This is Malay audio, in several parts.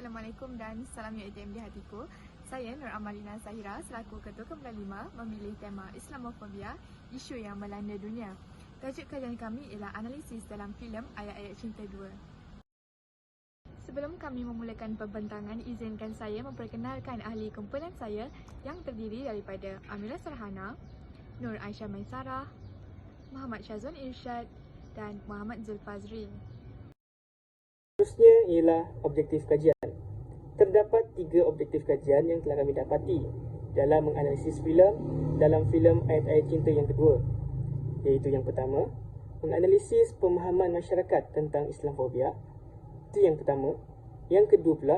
Assalamualaikum dan salam UiTM di hatiku. Saya Nur Amalina Zahira selaku Ketua Kumpulan 5 memilih tema Islamofobia, isu yang melanda dunia. Tajuk kajian kami ialah analisis dalam filem Ayat-Ayat Cinta 2. Sebelum kami memulakan pembentangan, izinkan saya memperkenalkan ahli kumpulan saya yang terdiri daripada Amira Sarhana, Nur Aisyah Maisarah, Muhammad Syazwan Irsyad dan Muhammad Zulfazri. Seterusnya ialah objektif kajian. Terdapat 3 objektif kajian yang telah kami dapati dalam menganalisis filem dalam filem Ayat-Ayat Cinta yang kedua, iaitu yang pertama, menganalisis pemahaman masyarakat tentang Islamofobia. Itu yang pertama. Yang kedua pula,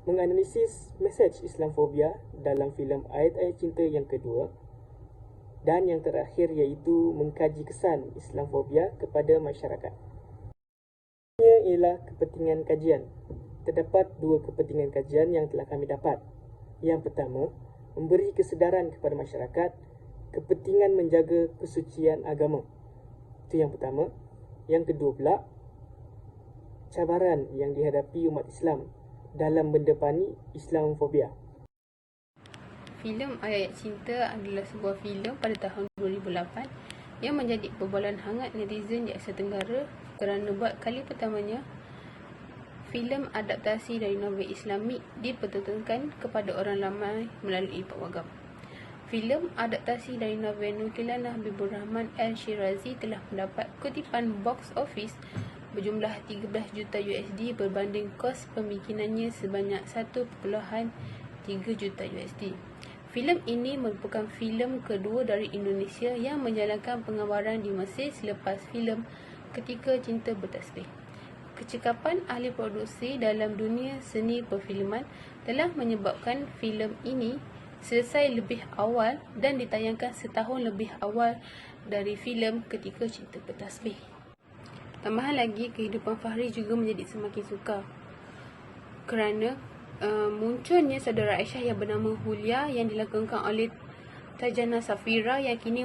menganalisis mesej Islamofobia dalam filem Ayat-Ayat Cinta yang kedua. Dan yang terakhir iaitu mengkaji kesan Islamofobia kepada masyarakat. Ialah kepentingan kajian. Terdapat 2 kepentingan kajian yang telah kami dapat. Yang pertama, memberi kesedaran kepada masyarakat kepentingan menjaga kesucian agama. Itu yang pertama. Yang kedua pula, cabaran yang dihadapi umat Islam dalam mendepani Islamofobia. Filem Ayat Cinta adalah sebuah filem pada tahun 2008 yang menjadi perbualan hangat netizen di Asia Tenggara kerana buat kali pertamanya filem adaptasi dari novel Islamik dipertontonkan kepada orang ramai melalui pawagam. Filem adaptasi dari novel Nukilanah Habibur Rahman Al-Shirazi telah mendapat kutipan box office berjumlah 13 juta USD berbanding kos pembikinannya sebanyak 1.3 juta USD. Filem ini merupakan filem kedua dari Indonesia yang menjalankan penggambaran di Mesir selepas filem Ketika Cinta Bertasbih. Kecekapan ahli produksi dalam dunia seni perfilman telah menyebabkan filem ini selesai lebih awal dan ditayangkan setahun lebih awal dari filem Ketika Cinta Bertasbih. Tambahan lagi, kehidupan Fahri juga menjadi semakin sukar kerana munculnya saudara Aisyah yang bernama Hulia yang dilakukan oleh Tajana Safira yang kini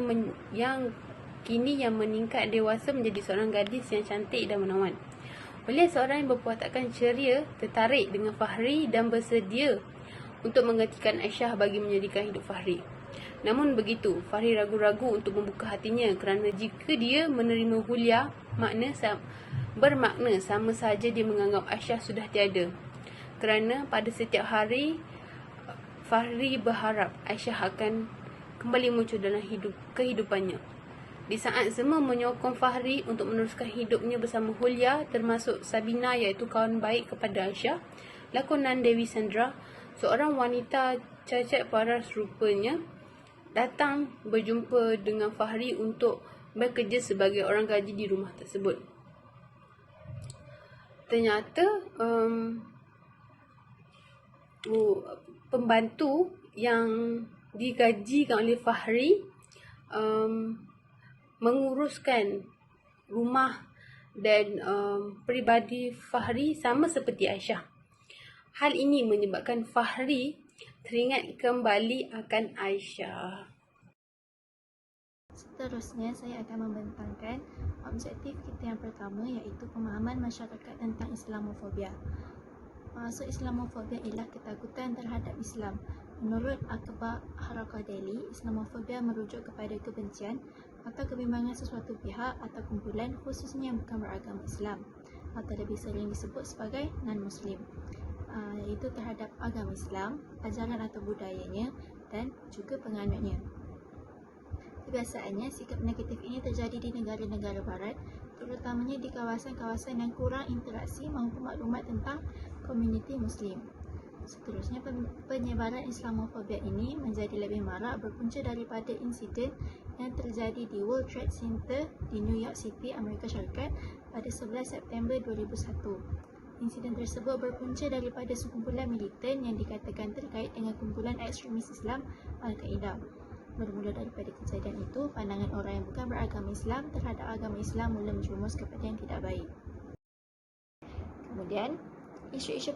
meningkat dewasa menjadi seorang gadis yang cantik dan menawan. Hulia seorang yang berwatakkan ceria, tertarik dengan Fahri dan bersedia untuk menggantikan Aisyah bagi menjadikan hidup Fahri. Namun begitu, Fahri ragu-ragu untuk membuka hatinya kerana jika dia menerima Hulia, bermakna sama sahaja dia menganggap Aisyah sudah tiada. Kerana pada setiap hari, Fahri berharap Aisyah akan kembali muncul dalam kehidupannya. Di saat semua menyokong Fahri untuk meneruskan hidupnya bersama Hulia, termasuk Sabina iaitu kawan baik kepada Aisyah, lakonan Dewi Sandra, seorang wanita cacat paras rupanya, datang berjumpa dengan Fahri untuk bekerja sebagai orang gaji di rumah tersebut. Ternyata pembantu yang digajikan oleh Fahri menguruskan rumah dan peribadi Fahri sama seperti Aisyah. Hal ini menyebabkan Fahri teringat kembali akan Aisyah. Seterusnya, saya akan membentangkan objektif kita yang pertama iaitu pemahaman masyarakat tentang Islamofobia. Maksud Islamofobia ialah ketakutan terhadap Islam. Menurut Akhbar Harakah Delhi, Islamofobia merujuk kepada kebencian atau kebimbangan sesuatu pihak atau kumpulan khususnya yang bukan beragama Islam atau lebih sering disebut sebagai non-Muslim, iaitu terhadap agama Islam, ajaran atau budayanya dan juga penganutnya. Kebiasaannya, sikap negatif ini terjadi di negara-negara barat, terutamanya di kawasan-kawasan yang kurang interaksi maupun maklumat tentang komuniti Muslim. Seterusnya, penyebaran Islamofobia ini menjadi lebih marak berpunca daripada insiden yang terjadi di World Trade Center di New York City, Amerika Syarikat pada 11 September 2001. Insiden tersebut berpunca daripada sekumpulan militan yang dikatakan terkait dengan kumpulan ekstremis Islam Al-Qaeda. Bermula daripada kejadian itu, pandangan orang yang bukan beragama Islam terhadap agama Islam mula menjerumus kepada yang tidak baik. Kemudian, isu-isu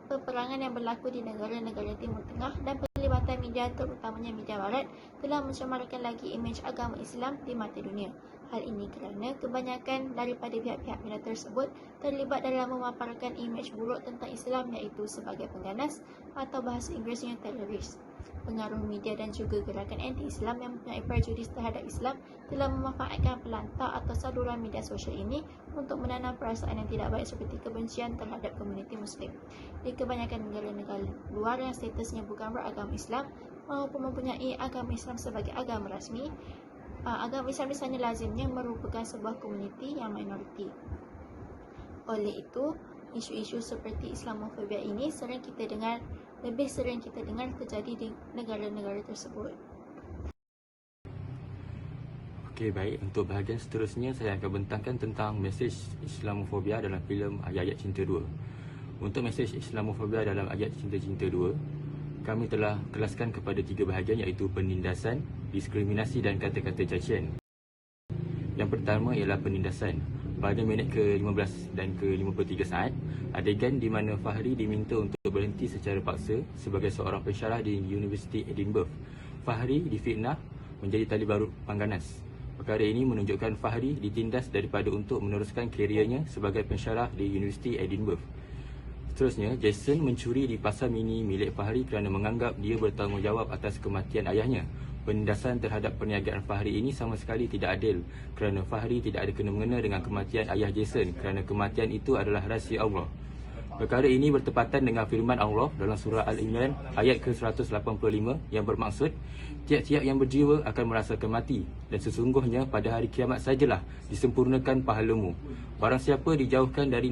peperangan yang berlaku di negara-negara Timur Tengah dan pelibatan media terutamanya media barat telah mencemarkan lagi imej agama Islam di mata dunia. Hal ini kerana kebanyakan daripada pihak-pihak media tersebut terlibat dalam memaparkan imej buruk tentang Islam, iaitu sebagai pengganas atau bahasa Inggerisnya teroris. Pengaruh media dan juga gerakan anti-Islam yang mempunyai prejudis terhadap Islam telah memanfaatkan pelantar atau saluran media sosial ini untuk menanam perasaan yang tidak baik seperti kebencian terhadap komuniti Muslim. Di kebanyakan negara-negara luar yang statusnya bukan beragama Islam maupun mempunyai agama Islam sebagai agama rasmi, agama Islam di sana lazimnya merupakan sebuah komuniti yang minoriti. Oleh itu, isu-isu seperti Islamofobia ini lebih sering kita dengar terjadi di negara-negara tersebut. Okey, baik. Untuk bahagian seterusnya, saya akan bentangkan tentang mesej Islamofobia dalam filem Ayat-Ayat Cinta 2. Untuk mesej Islamofobia dalam Ayat Cinta 2, kami telah kelaskan kepada 3 bahagian, iaitu penindasan, diskriminasi dan kata-kata cacian. Yang pertama ialah penindasan. Pada minit ke-15 dan ke-53 saat, adegan di mana Fahri diminta untuk berhenti secara paksa sebagai seorang pensyarah di Universiti Edinburgh. Fahri difitnah menjadi tali barut pangganas. Perkara ini menunjukkan Fahri ditindas daripada untuk meneruskan kerjanya sebagai pensyarah di Universiti Edinburgh. Seterusnya, Jason mencuri di pasar mini milik Fahri kerana menganggap dia bertanggungjawab atas kematian ayahnya. Penindasan terhadap perniagaan Fahri ini sama sekali tidak adil kerana Fahri tidak ada kena-mengena dengan kematian ayah Jason kerana kematian itu adalah rahsia Allah. Perkara ini bertepatan dengan firman Allah dalam surah Al-Imran ayat ke-185 yang bermaksud, tiap-tiap yang berjiwa akan merasakan mati dan sesungguhnya pada hari kiamat sajalah disempurnakan pahalamu. Barang siapa dijauhkan dari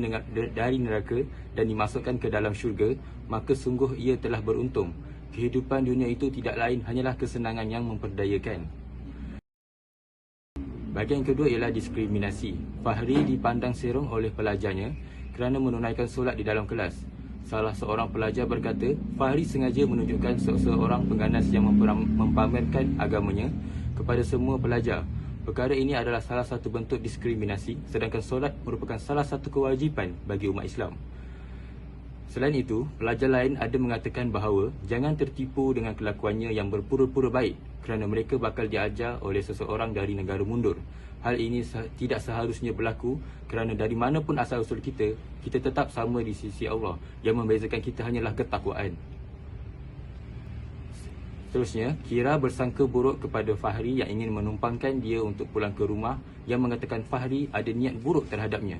neraka dan dimasukkan ke dalam syurga, maka sungguh ia telah beruntung. Kehidupan dunia itu tidak lain hanyalah kesenangan yang memperdayakan. Bahagian kedua ialah diskriminasi. Fahri dipandang serong oleh pelajarnya kerana menunaikan solat di dalam kelas. Salah seorang pelajar berkata, Fahri sengaja menunjukkan seorang pengganas yang mempamerkan agamanya kepada semua pelajar. Perkara ini adalah salah satu bentuk diskriminasi, sedangkan solat merupakan salah satu kewajipan bagi umat Islam. Selain itu, pelajar lain ada mengatakan bahawa jangan tertipu dengan kelakuannya yang berpura-pura baik kerana mereka bakal diajar oleh seseorang dari negara mundur. Hal ini tidak seharusnya berlaku kerana dari mana pun asal-usul kita tetap sama di sisi Allah. Yang membezakan kita hanyalah ketakwaan. Seterusnya, Kira bersangka buruk kepada Fahri yang ingin menumpangkan dia untuk pulang ke rumah yang mengatakan Fahri ada niat buruk terhadapnya.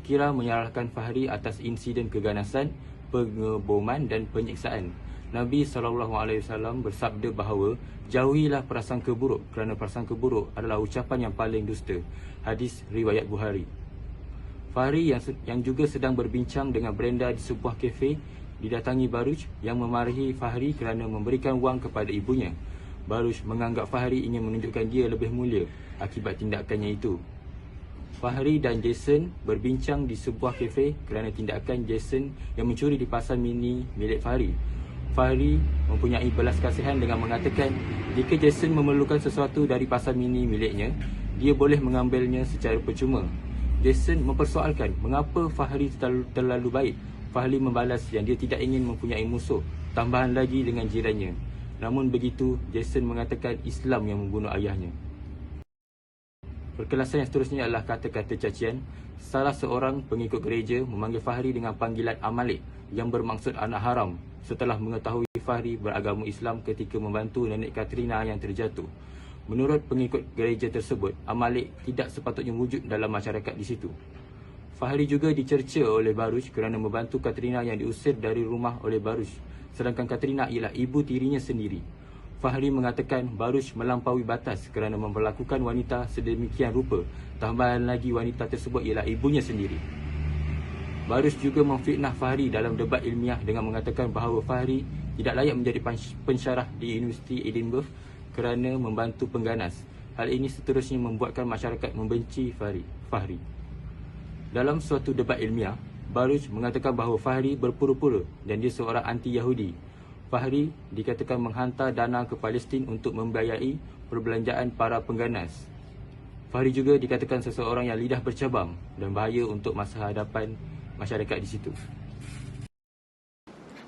Kira menyalahkan Fahri atas insiden keganasan, pengeboman dan penyiksaan. Nabi SAW bersabda bahawa jauhilah prasangka buruk kerana prasangka buruk adalah ucapan yang paling dusta. Hadis riwayat Bukhari. Fahri yang juga sedang berbincang dengan Brenda di sebuah kafe didatangi Baruch yang memarahi Fahri kerana memberikan wang kepada ibunya. Baruch menganggap Fahri ingin menunjukkan dia lebih mulia akibat tindakannya itu. Fahri dan Jason berbincang di sebuah kafe kerana tindakan Jason yang mencuri di pasar mini milik Fahri. Fahri mempunyai belas kasihan dengan mengatakan jika Jason memerlukan sesuatu dari pasar mini miliknya, dia boleh mengambilnya secara percuma. Jason mempersoalkan mengapa Fahri terlalu baik. Fahri membalas yang dia tidak ingin mempunyai musuh, tambahan lagi dengan jirannya. Namun begitu, Jason mengatakan Islam yang membunuh ayahnya. Perkelasan yang seterusnya adalah kata-kata cacian. Salah seorang pengikut gereja memanggil Fahri dengan panggilan Amalik yang bermaksud anak haram setelah mengetahui Fahri beragama Islam ketika membantu nenek Katrina yang terjatuh. Menurut pengikut gereja tersebut, Amalik tidak sepatutnya wujud dalam masyarakat di situ. Fahri juga dicerca oleh Baruch kerana membantu Katrina yang diusir dari rumah oleh Baruch, sedangkan Katrina ialah ibu tirinya sendiri. Fahri mengatakan Baruch melampaui batas kerana memperlakukan wanita sedemikian rupa. Tambahan lagi wanita tersebut ialah ibunya sendiri. Baruch juga memfitnah Fahri dalam debat ilmiah dengan mengatakan bahawa Fahri tidak layak menjadi pensyarah di Universiti Edinburgh kerana membantu pengganas. Hal ini seterusnya membuatkan masyarakat membenci Fahri. Dalam suatu debat ilmiah, Baruch mengatakan bahawa Fahri berpura-pura dan dia seorang anti-Yahudi. Fahri dikatakan menghantar dana ke Palestin untuk membiayai perbelanjaan para pengganas. Fahri juga dikatakan seseorang yang lidah bercabang dan bahaya untuk masa hadapan masyarakat di situ.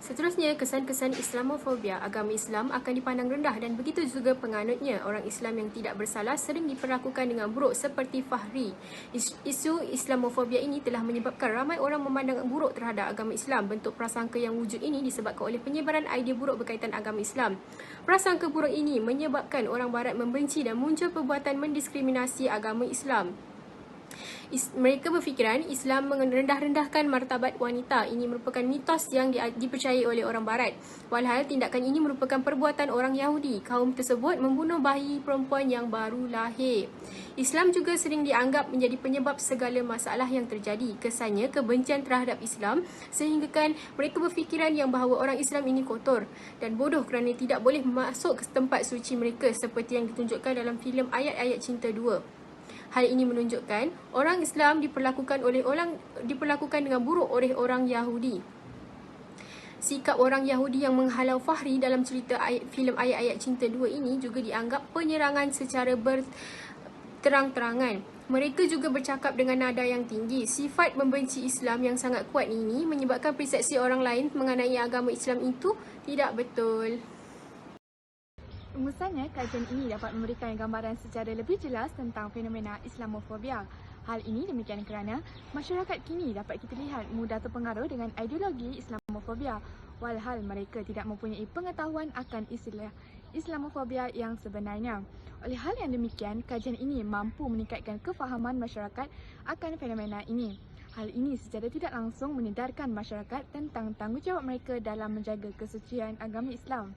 Seterusnya, kesan-kesan Islamofobia. Agama Islam akan dipandang rendah dan begitu juga penganutnya. Orang Islam yang tidak bersalah sering diperlakukan dengan buruk seperti Fahri. Isu Islamofobia ini telah menyebabkan ramai orang memandang buruk terhadap agama Islam. Bentuk prasangka yang wujud ini disebabkan oleh penyebaran idea buruk berkaitan agama Islam. Prasangka buruk ini menyebabkan orang Barat membenci dan muncul perbuatan mendiskriminasi agama Islam. Mereka berfikiran Islam merendah-rendahkan martabat wanita. Ini merupakan mitos yang dipercayai oleh orang Barat. Walhal tindakan ini merupakan perbuatan orang Yahudi. Kaum tersebut membunuh bayi perempuan yang baru lahir. Islam juga sering dianggap menjadi penyebab segala masalah yang terjadi. Kesannya kebencian terhadap Islam sehinggakan mereka berfikiran yang bahawa orang Islam ini kotor dan bodoh kerana tidak boleh masuk ke tempat suci mereka seperti yang ditunjukkan dalam filem Ayat-Ayat Cinta 2. Hal ini menunjukkan orang Islam diperlakukan dengan buruk oleh orang Yahudi. Sikap orang Yahudi yang menghalau Fahri dalam cerita filem Ayat-Ayat Cinta 2 ini juga dianggap penyerangan secara terang-terangan. Mereka juga bercakap dengan nada yang tinggi. Sifat membenci Islam yang sangat kuat ini menyebabkan persepsi orang lain mengenai agama Islam itu tidak betul. Rumusannya, kajian ini dapat memberikan gambaran secara lebih jelas tentang fenomena Islamofobia. Hal ini demikian kerana masyarakat kini dapat kita lihat mudah terpengaruh dengan ideologi Islamofobia, walhal mereka tidak mempunyai pengetahuan akan istilah Islamofobia yang sebenarnya. Oleh hal yang demikian, kajian ini mampu meningkatkan kefahaman masyarakat akan fenomena ini. Hal ini secara tidak langsung menyedarkan masyarakat tentang tanggungjawab mereka dalam menjaga kesucian agama Islam.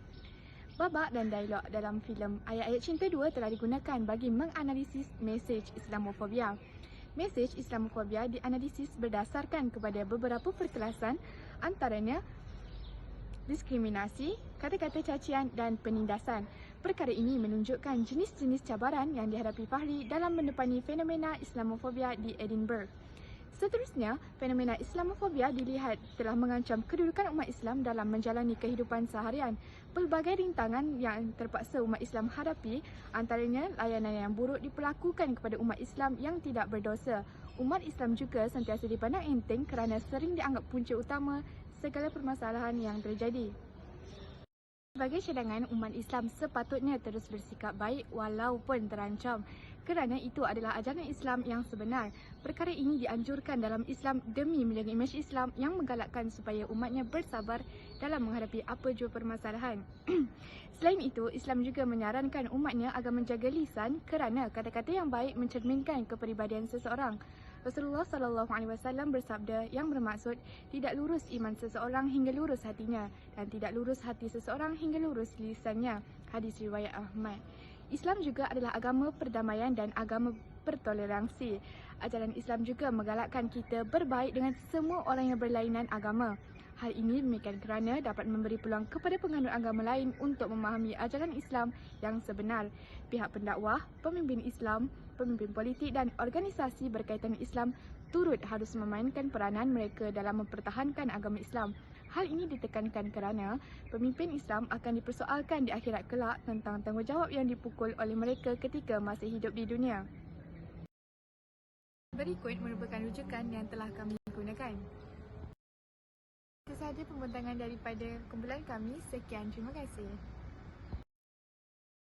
Babak dan dialog dalam filem Ayat-Ayat Cinta 2 telah digunakan bagi menganalisis mesej Islamofobia. Mesej Islamofobia dianalisis berdasarkan kepada beberapa perkelasan, antaranya diskriminasi, kata-kata cacian dan penindasan. Perkara ini menunjukkan jenis-jenis cabaran yang dihadapi Fahri dalam menepani fenomena Islamofobia di Edinburgh. Seterusnya, fenomena Islamofobia dilihat telah mengancam kedudukan umat Islam dalam menjalani kehidupan seharian. Pelbagai rintangan yang terpaksa umat Islam hadapi, antaranya layanan yang buruk diperlakukan kepada umat Islam yang tidak berdosa. Umat Islam juga sentiasa dipandang enteng kerana sering dianggap punca utama segala permasalahan yang terjadi. Sebagai cadangan, umat Islam sepatutnya terus bersikap baik walaupun terancam, kerana itu adalah ajaran Islam yang sebenar. Perkara ini dianjurkan dalam Islam demi menjaga imej Islam yang menggalakkan supaya umatnya bersabar dalam menghadapi apa jua permasalahan. Selain itu, Islam juga menyarankan umatnya agar menjaga lisan kerana kata-kata yang baik mencerminkan kepribadian seseorang. Rasulullah SAW bersabda yang bermaksud tidak lurus iman seseorang hingga lurus hatinya dan tidak lurus hati seseorang hingga lurus lisannya. Hadis riwayat Ahmad. Islam juga adalah agama perdamaian dan agama bertoleransi. Ajaran Islam juga menggalakkan kita berbaik dengan semua orang yang berlainan agama. Hal ini demikian kerana dapat memberi peluang kepada penganut agama lain untuk memahami ajaran Islam yang sebenar. Pihak pendakwah, pemimpin Islam, pemimpin politik dan organisasi berkaitan Islam turut harus memainkan peranan mereka dalam mempertahankan agama Islam. Hal ini ditekankan kerana pemimpin Islam akan dipersoalkan di akhirat kelak tentang tanggungjawab yang dipukul oleh mereka ketika masih hidup di dunia. Berikut merupakan rujukan yang telah kami gunakan. Itu sahaja pembincangan daripada kumpulan kami. Sekian, terima kasih.